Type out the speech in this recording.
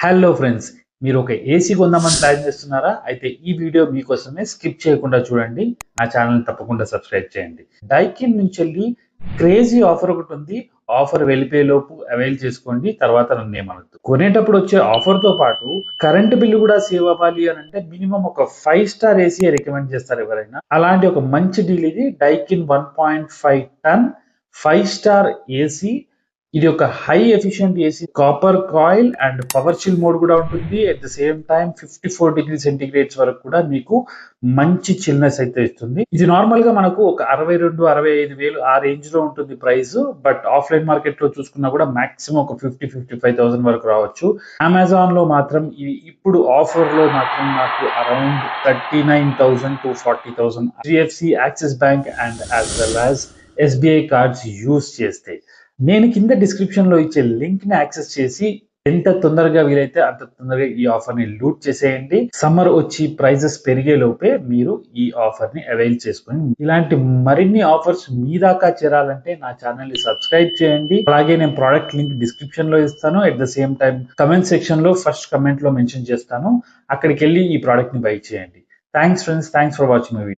Hello friends, మీరు ఒక AC కొందామని ప్లాన్ చేస్తున్నారా? అయితే ఈ వీడియో మీకోసమే. స్కిప్ చేయకుండా చూడండి. నా ఛానల్ తప్పకుండా సబ్స్క్రైబ్ చేయండి. డైకిన్ నుంచి వెళ్ళి క్రేజీ ఆఫర్ ఒకటి ఉంది. ఆఫర్ వెళ్ళిపోయే లోపు అవైల్ చేసుకోండి. తర్వాత నన్ను ఏమనొద్దు. కొనేటప్పుడు వచ్చే ఆఫర్తో పాటు కరెంట్ బిల్లు కూడా సేవ్ అవ్వాలి అని అంటే మినిమం ఒక 5 స్టార్ ఏసీ రికమెండ్ చేస్తారు ఎవరైనా. అలాంటి ఒక మంచి డీల్ ఇది. డైకిన్ 1.5 టన్ 5 స్టార్ ఏసీ. ఇది ఒక high efficient AC, copper coil and power chill mode కూడా ఉంటుంది. At the same time 54 degree centigrades వరకు కూడా మీకు మంచి చిల్నెస్ అయితే ఇస్తుంది. ఇది నార్మల్ గా మనకు ఒక 62-65 వేలు ఆ రేంజ్ లో ఉంటుంది ప్రైస్. బట్ ఆఫ్లైన్ మార్కెట్ లో చూసుకున్నా కూడా మాక్సిమం ఒక 50-55,000 వరకు రావచ్చు. అమెజాన్ లో మాత్రం ఇది ఇప్పుడు ఆఫర్ లో మాత్రం నాకు around 39,000 to 40,000 HDFC, axis bank and as well as SBI cards use చేస్తే. నేను కింద డిస్క్రిప్షన్ లో ఇచ్చే లింక్ ని యాక్సెస్ చేసి ఎంత తొందరగా వీలైతే అంత తొందరగా ఈ ఆఫర్ ని లూట్ చేసేయండి. సమ్మర్ వచ్చి ప్రైజెస్ పెరిగే లోపే మీరు ఈ ఆఫర్ ని అవైల్ చేసుకొని ఇలాంటి మరిన్ని ఆఫర్స్ మీ దాకా చేరాలంటే నా ఛానల్ ని సబ్స్క్రైబ్ చేయండి. అలాగే నేను ప్రోడక్ట్ లింక్ డిస్క్రిప్షన్ లో ఇస్తాను. At the same time comment section లో ఫస్ట్ కమెంట్ లో మెన్షన్ చేస్తాను. అక్కడికి వెళ్ళి ఈ ప్రోడక్ట్ ని బై చేయండి. Thanks friends, thanks for watching my video.